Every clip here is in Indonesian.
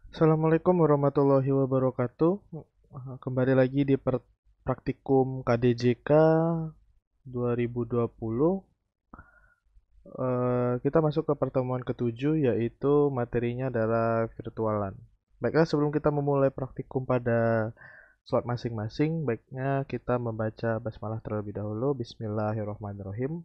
Assalamualaikum warahmatullahi wabarakatuh. Kembali lagi di praktikum KDJK 2020. Kita masuk ke pertemuan ketujuh, yaitu materinya adalah virtualan. Baiklah, sebelum kita memulai praktikum pada slot masing-masing, baiknya kita membaca basmalah terlebih dahulu. Bismillahirrahmanirrahim.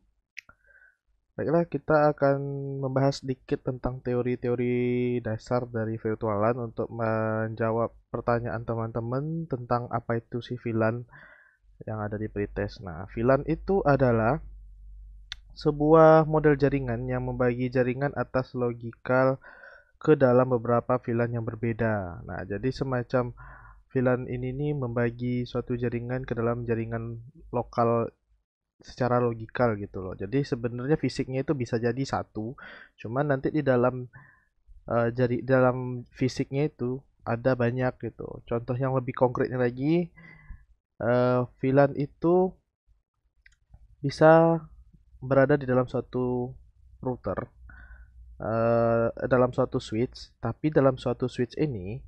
Baiklah, kita akan membahas sedikit tentang teori-teori dasar dari virtualan untuk menjawab pertanyaan teman-teman tentang apa itu si VLAN yang ada di pretest. Nah, VLAN itu adalah sebuah model jaringan yang membagi jaringan atas logikal ke dalam beberapa VLAN yang berbeda. Nah, jadi semacam VLAN ini nih membagi suatu jaringan ke dalam jaringan lokal secara logikal gitu loh. Jadi sebenarnya fisiknya itu bisa jadi satu, cuman nanti di dalam dalam fisiknya itu ada banyak gitu. Contoh yang lebih konkretnya lagi, VLAN itu bisa berada di dalam suatu router, dalam suatu switch, tapi dalam suatu switch ini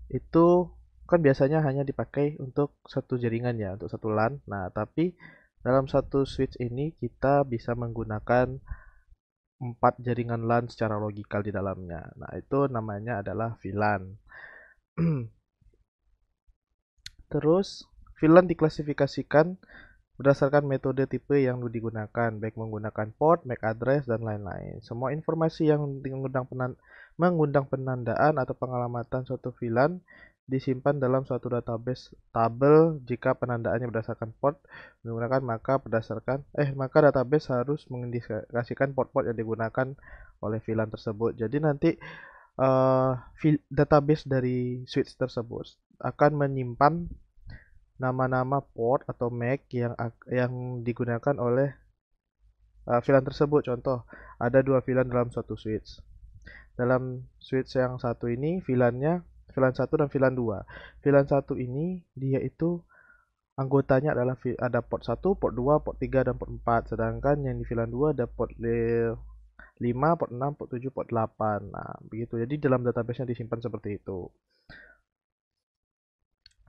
itu kan biasanya hanya dipakai untuk satu jaringan ya, untuk satu LAN. Nah, tapi dalam satu switch ini kita bisa menggunakan 4 jaringan LAN secara logikal di dalamnya. Nah, itu namanya adalah VLAN. Terus, VLAN diklasifikasikan berdasarkan metode tipe yang digunakan, baik menggunakan port, MAC address, dan lain-lain. Semua informasi yang mengundang penandaan atau pengalamatan suatu VLAN disimpan dalam suatu database tabel. Jika penandaannya berdasarkan port menggunakan, maka database harus mengindikasikan port-port yang digunakan oleh VLAN tersebut. Jadi nanti database dari switch tersebut akan menyimpan nama-nama port atau MAC yang digunakan oleh VLAN tersebut. Contoh, ada dua VLAN dalam suatu switch. Dalam switch yang satu ini VLAN-nya VLAN 1 dan VLAN 2. VLAN 1 ini dia itu anggotanya adalah ada port 1, port 2, port 3, dan port 4. Sedangkan yang di VLAN 2 ada port 5, port 6, port 7, port 8. Nah, begitu. Jadi dalam database-nya disimpan seperti itu.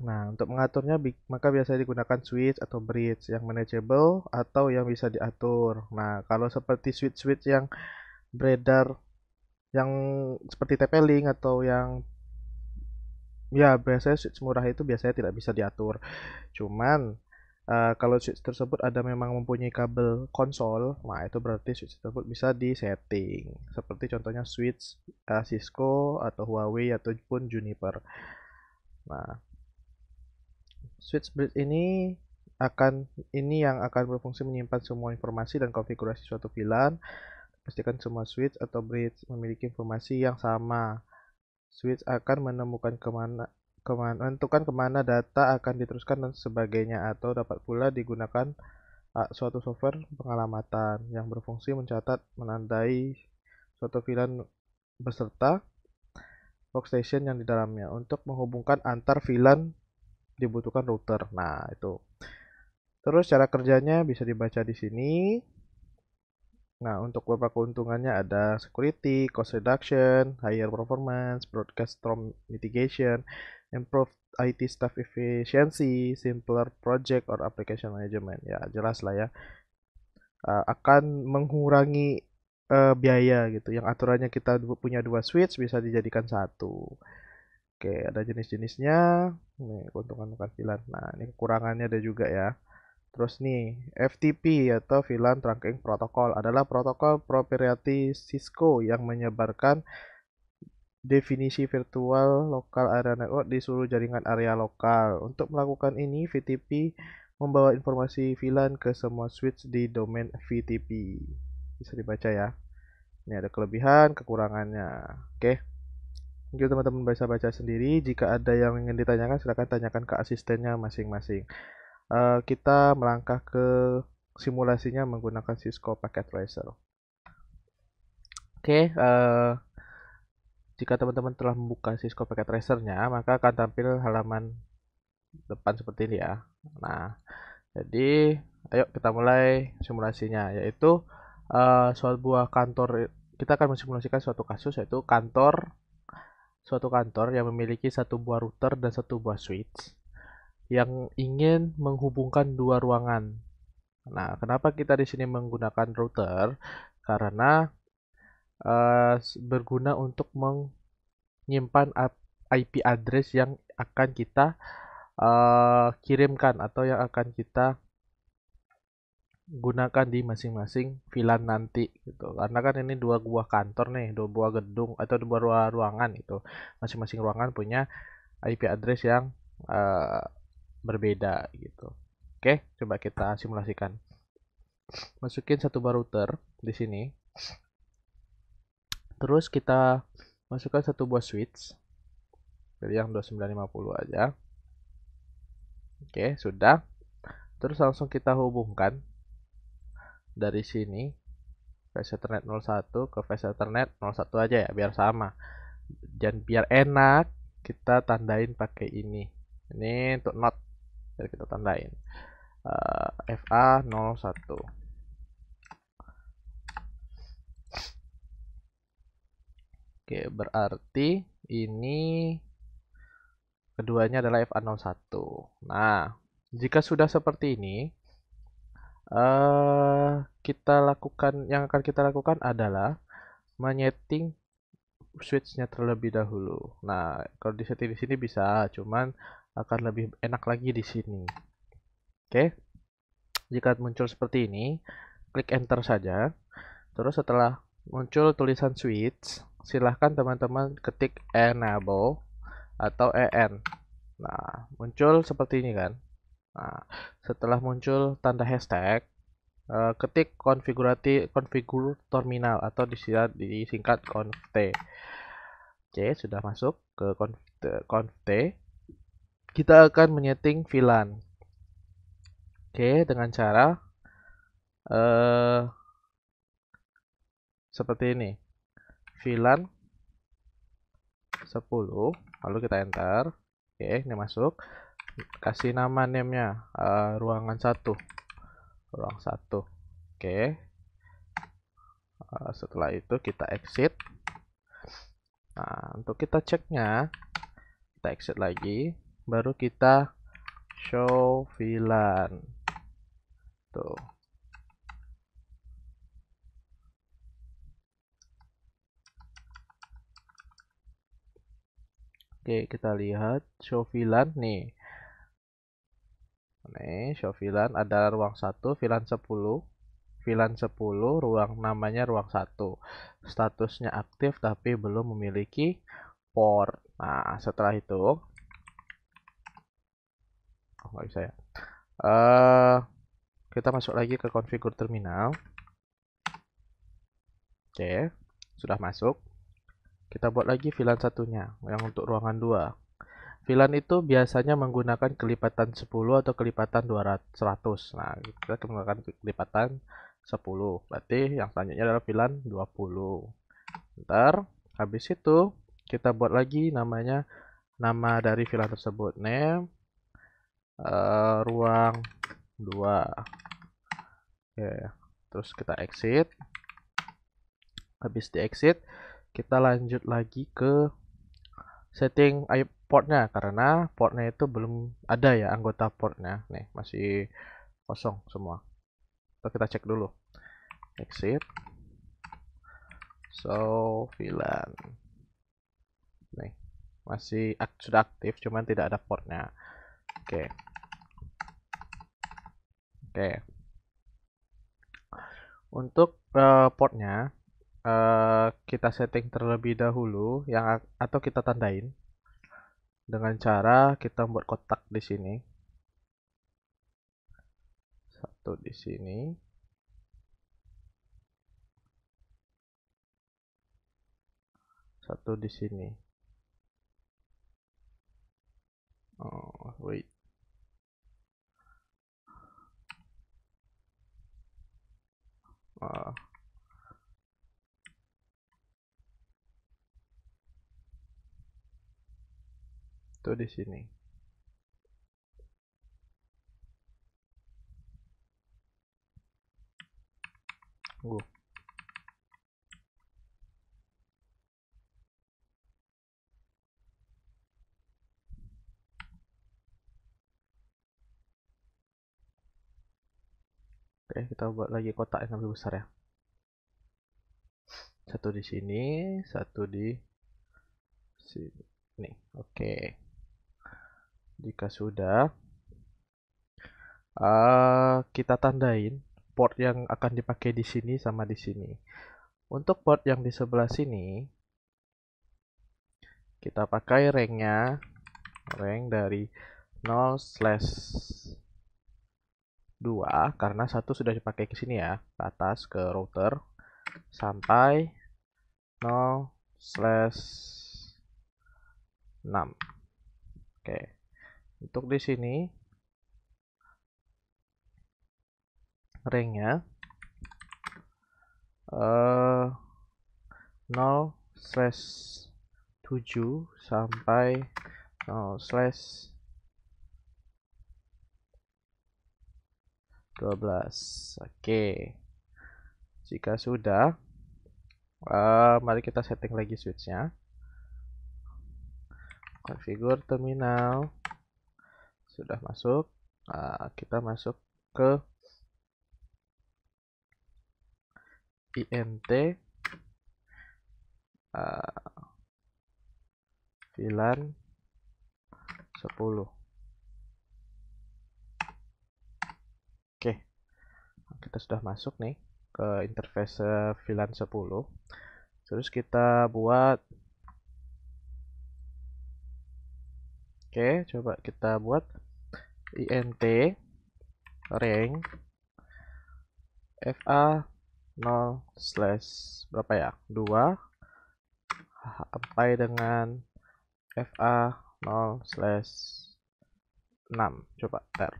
Nah, untuk mengaturnya maka biasanya digunakan switch atau bridge yang manageable atau yang bisa diatur. Nah, kalau seperti switch-switch yang beredar yang seperti TP-Link atau yang ya biasanya switch murah itu biasanya tidak bisa diatur. Cuman kalau switch tersebut ada memang mempunyai kabel konsol, nah itu berarti switch tersebut bisa disetting. Seperti contohnya switch Cisco atau Huawei ataupun Juniper. Nah, switch bridge ini yang akan berfungsi menyimpan semua informasi dan konfigurasi suatu VLAN. Pastikan semua switch atau bridge memiliki informasi yang sama. Switch akan menentukan kemana data akan diteruskan dan sebagainya, atau dapat pula digunakan suatu software pengalamatan yang berfungsi mencatat, menandai suatu VLAN beserta workstation yang di dalamnya. Untuk menghubungkan antar VLAN dibutuhkan router. Nah, itu. Terus cara kerjanya bisa dibaca di sini. Nah, untuk beberapa keuntungannya ada security, cost reduction, higher performance, broadcast storm mitigation, improved IT staff efficiency, simpler project or application management. Ya, jelas lah ya. Akan mengurangi biaya gitu. Yang aturannya kita punya dua switch bisa dijadikan satu. Oke, ada jenis-jenisnya. Nih, keuntungan VLAN. Nah, ini kekurangannya ada juga ya. Terus nih, FTP atau VLAN Trunking Protocol adalah protokol proprietary Cisco yang menyebarkan definisi virtual local area network di seluruh jaringan area lokal. Untuk melakukan ini, VTP membawa informasi VLAN ke semua switch di domain VTP. Bisa dibaca ya. Ini ada kelebihan, kekurangannya. Oke. Mungkin teman-teman bisa baca sendiri. Jika ada yang ingin ditanyakan, silakan tanyakan ke asistennya masing-masing. Kita melangkah ke simulasinya menggunakan Cisco Packet Tracer. Oke, jika teman-teman telah membuka Cisco Packet Tracer-nya, maka akan tampil halaman depan seperti ini ya. Nah, jadi ayo kita mulai simulasinya, yaitu sebuah kantor. Kita akan mensimulasikan suatu kasus, yaitu kantor suatu kantor yang memiliki satu buah router dan satu buah switch yang ingin menghubungkan dua ruangan. Nah, kenapa kita di sini menggunakan router? Karena berguna untuk menyimpan IP address yang akan kita kirimkan atau yang akan kita gunakan di masing-masing VLAN nanti gitu. Karena kan ini dua buah kantor nih, dua buah gedung atau dua buah ruangan itu. Masing-masing ruangan punya IP address yang berbeda gitu. Oke, coba kita simulasikan. Masukin satu buah router di sini. Terus kita masukkan satu buah switch. Pilih yang 2950 aja. Oke, sudah. Terus langsung kita hubungkan dari sini Face Ethernet 01 ke Face Ethernet 01 aja ya, biar sama. Dan biar enak, kita tandain pakai ini. Ini untuk not, jadi kita tandain FA01. Oke, berarti ini keduanya adalah FA01. Nah, jika sudah seperti ini, yang akan kita lakukan adalah menyeting switch-nya terlebih dahulu. Nah, kalau disetting di sini bisa, cuman akan lebih enak lagi di sini. Oke. Jika muncul seperti ini, klik enter saja. Terus setelah muncul tulisan switch, silahkan teman-teman ketik enable atau en. Nah, muncul seperti ini kan. Nah, setelah muncul tanda hashtag, ketik configure terminal atau disingkat conft. Oke, sudah masuk ke conft. Kita akan menyeting VLAN. Oke, dengan cara seperti ini. VLAN 10, lalu kita enter. Oke, ini masuk. Kasih nama name-nya ruangan 1. Ruang 1. Oke. Setelah itu kita exit. Nah, untuk kita ceknya, kita exit lagi, baru kita show VLAN. Tuh. Oke, kita lihat show VLAN nih. Nih, show VLAN ada ruang 1, VLAN 10. VLAN 10, ruang namanya ruang 1. Statusnya aktif tapi belum memiliki port. Nah, setelah itu nggak bisa ya. Kita masuk lagi ke configure terminal. Oke, sudah masuk. Kita buat lagi VLAN satunya yang untuk ruangan 2. VLAN itu biasanya menggunakan kelipatan 10 atau kelipatan 200. Nah, kita menggunakan kelipatan 10. Berarti yang selanjutnya adalah VLAN 20. Ntar, habis itu kita buat lagi namanya, nama dari VLAN tersebut. Name ruang 2. Oke, terus kita exit. Habis di exit, kita lanjut lagi ke setting portnya, karena portnya itu belum ada ya, anggota portnya nih masih kosong semua. Kita cek dulu. Exit. So VLAN nih masih sudah aktif, cuman tidak ada portnya. Oke. Untuk portnya kita setting terlebih dahulu atau kita tandain dengan cara kita buat kotak di sini. Satu di sini. Satu di sini. Oh, wait. Itu di sini. Tunggu. Oke, kita buat lagi kotak yang lebih besar ya. Satu di sini, satu di sini. Oke. Jika sudah, kita tandain port yang akan dipakai di sini sama di sini. Untuk port yang di sebelah sini, kita pakai rank dari 0/2 karena satu sudah dipakai ke sini ya, ke atas ke router sampai 0/6. Oke. Untuk di sini ranknya 0/7 sampai 0/12. Oke. Jika sudah, mari kita setting lagi switchnya. Configure terminal. Sudah masuk. Kita masuk ke INT VLAN 10. Oke, kita sudah masuk nih ke interface VLAN 10. Terus kita buat, oke, coba kita buat INT rank FA 0/ berapa ya? 2 sampai dengan FA 0/6. Coba enter.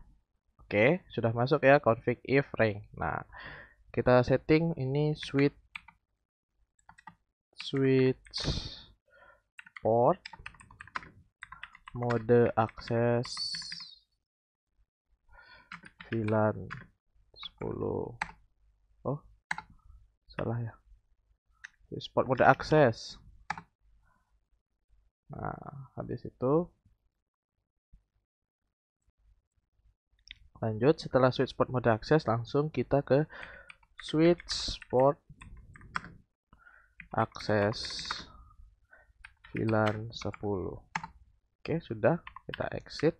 Oke, sudah masuk ya config if rank. Nah, kita setting ini switch port mode akses VLAN 10. Oh, salah ya. Switch port mode akses. Nah, habis itu lanjut, setelah switch port mode akses langsung kita ke switch port akses VLAN 10. Oke, sudah, kita exit.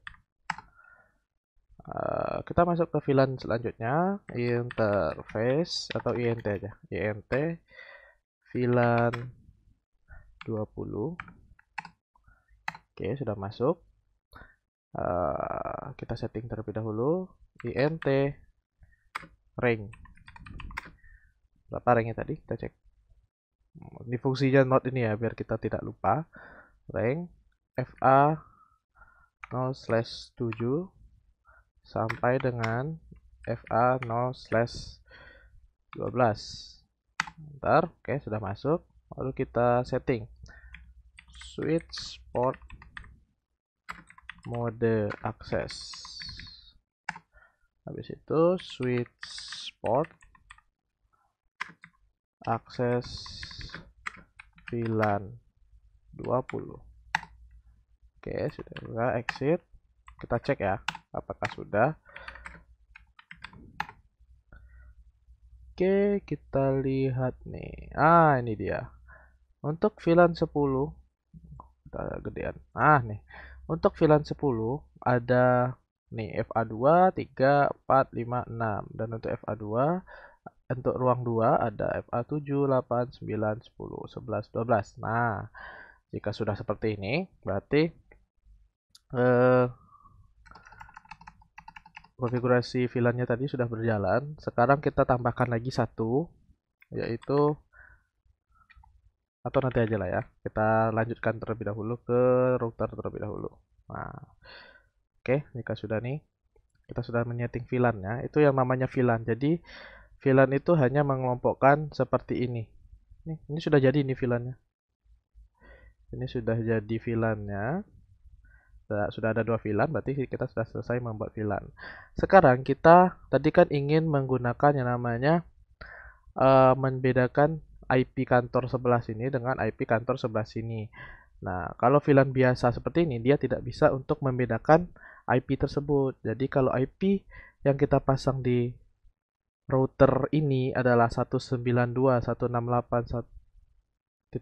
Kita masuk ke VLAN selanjutnya, interface atau INT aja, INT VLAN 20. Oke, sudah masuk. Kita setting terlebih dahulu INT rank. Berapa ranknya tadi? Kita cek. Ini fungsinya not ini ya, biar kita tidak lupa. Rank FA 0/7 sampai dengan FA 0/12. Bentar, oke, sudah masuk. Lalu kita setting switch port mode akses. Habis itu switch port akses VLAN 20. Oke, sudah exit. Kita cek ya, apakah sudah. Oke, kita lihat nih. Ini dia. Untuk VLAN 10, kita gedean. Nih. Untuk VLAN 10 ada nih FA2, 3, 4, 5, 6. Dan untuk FA2 untuk ruang 2 ada FA7, 8, 9, 10, 11, 12. Nah, jika sudah seperti ini, berarti konfigurasi VLAN-nya tadi sudah berjalan. Sekarang kita tambahkan lagi satu, yaitu, atau nanti aja lah ya. Kita lanjutkan terlebih dahulu ke router terlebih dahulu. Nah, oke, jika sudah nih, kita sudah menyeting VLAN-nya. Itu yang namanya VLAN. Jadi VLAN itu hanya mengelompokkan seperti ini. Ini sudah jadi ini VLAN-nya. Ini sudah jadi VLAN-nya. Sudah ada 2 VLAN, berarti kita sudah selesai membuat VLAN. Sekarang kita tadi kan ingin menggunakan yang namanya membedakan IP kantor sebelah sini dengan IP kantor sebelah sini. Nah, kalau VLAN biasa seperti ini, dia tidak bisa untuk membedakan IP tersebut. Jadi kalau IP yang kita pasang di router ini adalah 192.168.1.1,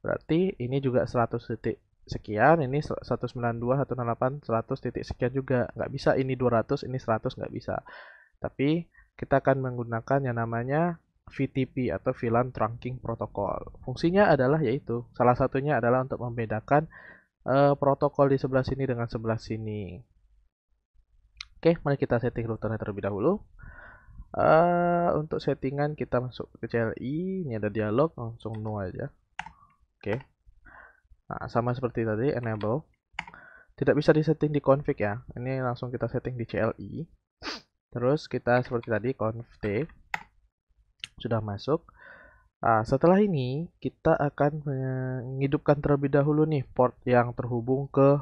berarti ini juga 100 titik sekian, ini 192.168.100 titik sekian juga. Nggak bisa ini 200, ini 100, nggak bisa. Tapi kita akan menggunakan yang namanya VTP atau VLAN Trunking Protocol. Fungsinya adalah yaitu salah satunya adalah untuk membedakan protokol di sebelah sini dengan sebelah sini. Oke, mari kita setting routernya terlebih dahulu. Untuk settingan kita masuk ke CLI, ini ada dialog, langsung no aja. Oke. Nah, sama seperti tadi, enable. Tidak bisa disetting di config ya. Ini langsung kita setting di CLI. Terus kita seperti tadi conft sudah masuk. Nah, setelah ini kita akan menghidupkan terlebih dahulu nih port yang terhubung ke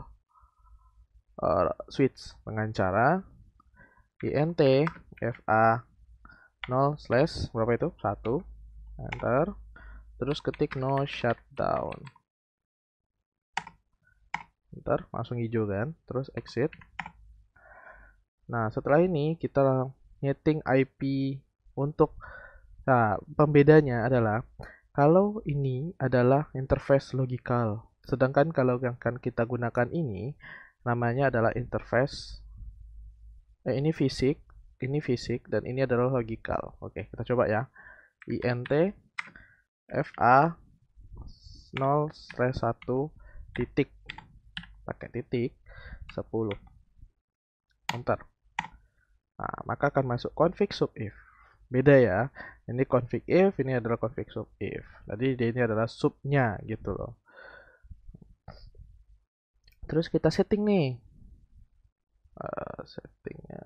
switch dengan cara int fa 0 slash berapa itu? 1, enter, terus ketik no shutdown, enter, langsung hijau kan, terus exit. Nah, setelah ini kita nyeting IP untuk, nah, pembedanya adalah kalau ini adalah interface logical, sedangkan kalau yang akan kita gunakan ini namanya adalah interface, ini fisik, dan ini adalah logical. Oke, kita coba ya. int fa 0/1 titik, pakai titik 10, enter. Nah, maka akan masuk config sub if. Beda ya. Ini config if, ini adalah config sub if. Jadi ini adalah subnya gitu loh. Terus kita setting nih. Settingnya.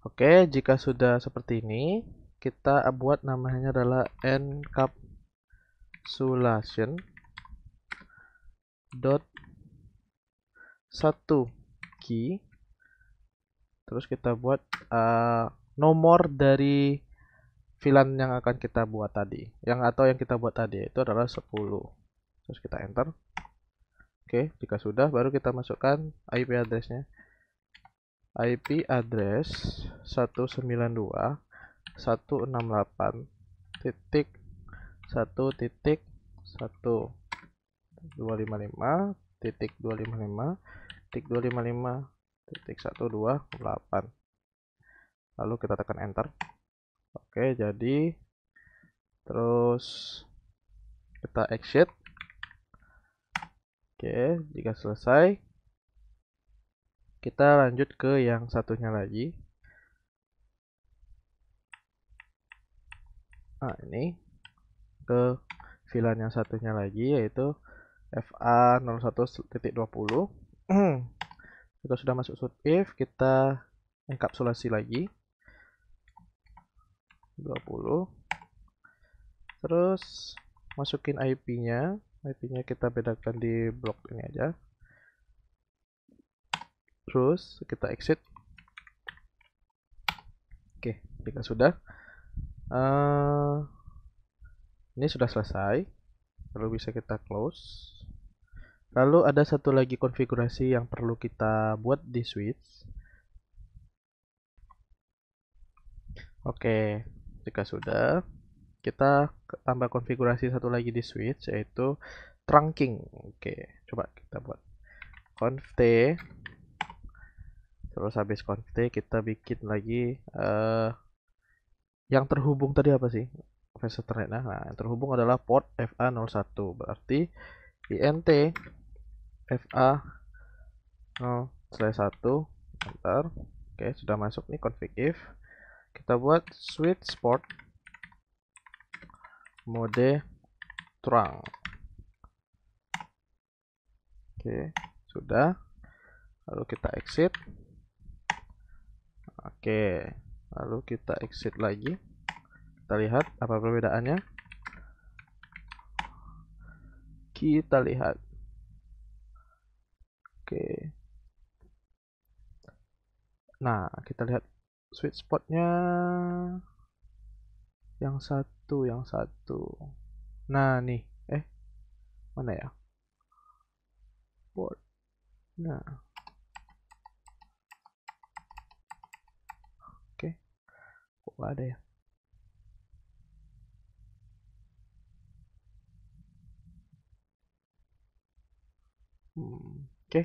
Oke, jika sudah seperti ini, kita buat namanya adalah encapsulation dot 1 key. Terus kita buat nomor dari VLAN yang akan kita buat tadi, yang kita buat tadi itu adalah 10. Terus kita enter. Oke, jika sudah baru kita masukkan IP address-nya. IP address 192.1.1.255.255.255.1208. Lalu kita tekan enter. Oke, jadi terus kita exit. Oke, jika selesai kita lanjut ke yang satunya lagi. Nah, ini ke VLAN yang satunya lagi yaitu fa01.20. Kita sudah masuk sub if, kita enkapsulasi lagi 20. Terus masukin IP-nya. IP-nya kita bedakan di blok ini aja. Terus kita exit. Oke, jika sudah ini sudah selesai, lalu bisa kita close. Lalu ada satu lagi konfigurasi yang perlu kita buat di switch. Oke, jika sudah, kita tambah konfigurasi satu lagi di switch yaitu trunking. Oke, coba kita buat conft, terus habis conft kita bikin lagi yang terhubung tadi apa sih? Fast Ethernet. Nah, yang terhubung adalah port FA01, berarti int fa 0/1, enter. Oke, sudah masuk nih config if. Kita buat switch port mode trunk. Oke, sudah. Lalu kita exit. Oke, lalu kita exit lagi. Kita lihat apa perbedaannya. Kita lihat. Oke. Nah, kita lihat switch spotnya yang satu. Nah, nih. Mana ya? Port. Nah. Kok nggak ada ya? Oke.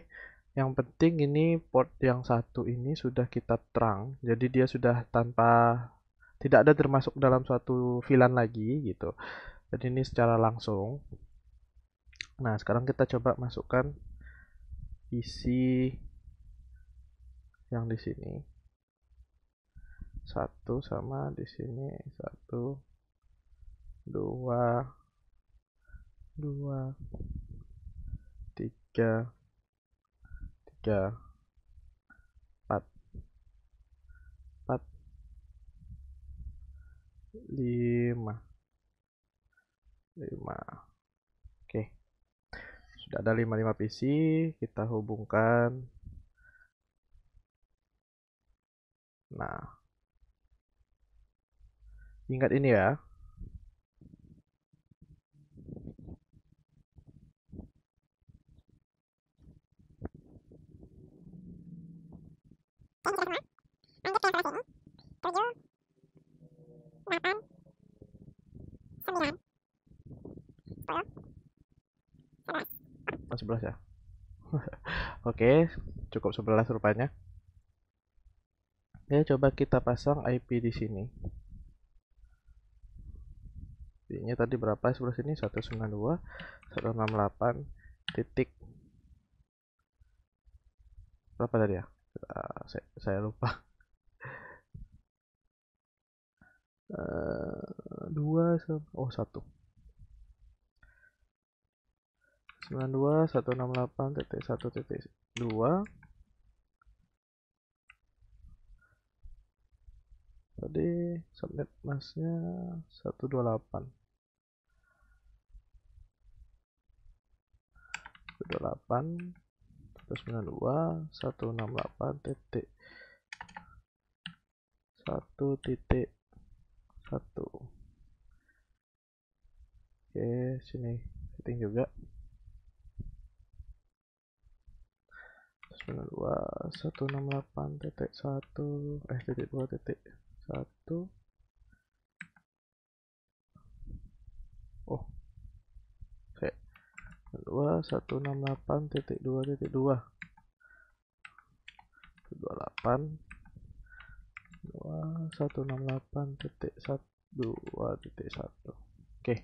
Yang penting ini port yang satu ini sudah kita terang, jadi dia sudah tanpa tidak ada termasuk dalam suatu VLAN lagi gitu. Jadi ini secara langsung. Nah, sekarang kita coba masukkan PC yang di sini. Satu sama di sini satu, dua, dua, tiga, tiga, empat, empat, lima, lima. Oke, sudah ada 55 PC. Kita hubungkan. Nah, ingat ini ya. Oh, 11 ya. Oke, cukup 11 rupanya. Ya, coba kita pasang IP di sini. IP-nya tadi berapa sebelah sini? 192, 168, titik berapa tadi ya? Saya lupa. 2 oh 1. 92.168.1.2. Tadi subnet masnya 128. 128 192.168.1.1. Oke, sini setting juga 192.168.1 titik 2.1. Oh, oke. 168.2.2 28 168.2.1. Oke,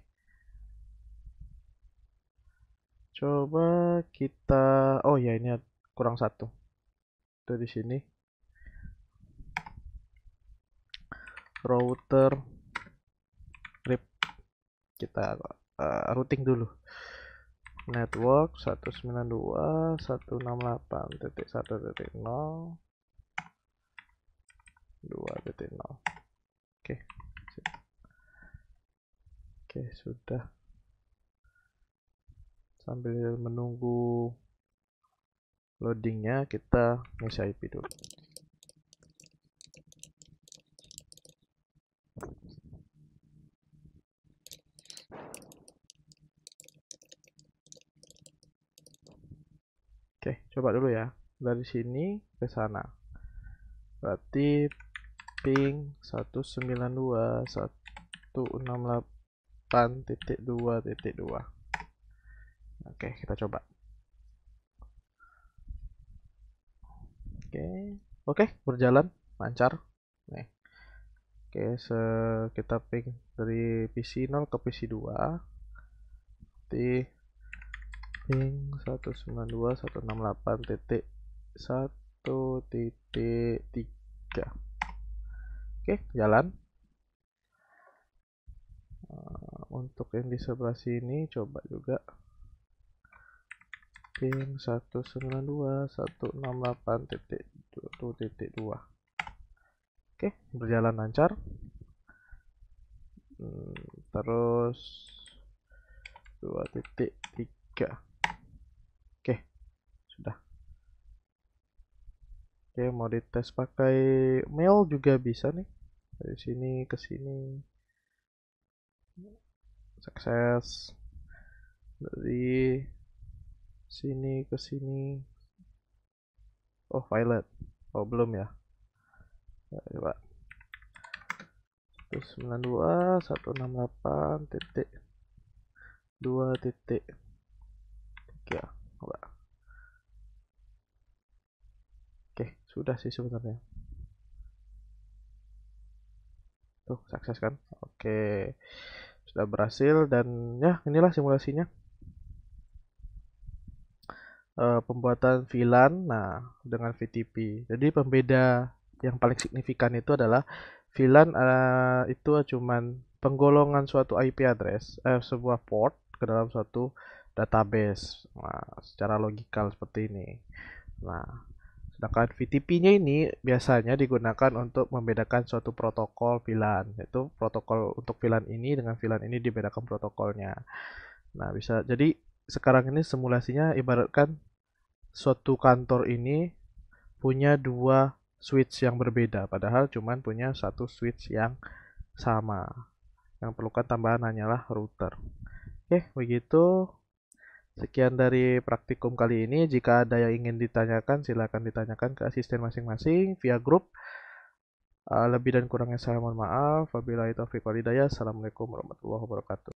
coba kita, oh ya ini kurang satu dari sini, router RIP. Kita routing dulu. Network 192.168.1.0 2.0. Oke. Oke, sudah. Sambil menunggu loadingnya, kita ngisi IP dulu. Oke, coba dulu ya. Dari sini ke sana. Berarti ping 192.168.2.2. Oke, kita coba. Oke, berjalan lancar. Nih. Oke, kita ping dari PC 0 ke PC 2. Berarti ping 192.168.1.3. Oke, jalan. Untuk yang di sebelah sini coba juga ping 192.168.1.2. Oke, berjalan lancar. Terus 2.3. Oke, sudah. Oke, mau dites pakai mail juga bisa nih. Dari sini ke sini. Sukses. Dari sini ke sini. Oh, violet. Oh, belum ya. Coba. 192.168.2.3. Oke, sudah sih sebenarnya. Tuh, sukses kan? Oke, sudah berhasil dan ya inilah simulasinya. Pembuatan VLAN, nah dengan VTP. Jadi pembeda yang paling signifikan itu adalah VLAN itu cuman penggolongan suatu IP address, sebuah port ke dalam suatu database. Nah, secara logikal seperti ini. Nah, sedangkan VTP-nya ini biasanya digunakan untuk membedakan suatu protokol VLAN. Yaitu protokol untuk VLAN ini dengan VLAN ini dibedakan protokolnya. Nah, bisa jadi sekarang ini simulasinya ibaratkan suatu kantor ini punya dua switch yang berbeda, padahal cuman punya satu switch yang sama. Yang perlukan tambahan hanyalah router. Oke, begitu. Sekian dari praktikum kali ini. Jika ada yang ingin ditanyakan, silakan ditanyakan ke asisten masing-masing via grup. Lebih dan kurangnya saya mohon maaf. Wabillahi taufiq wal hidayah. Assalamualaikum warahmatullahi wabarakatuh.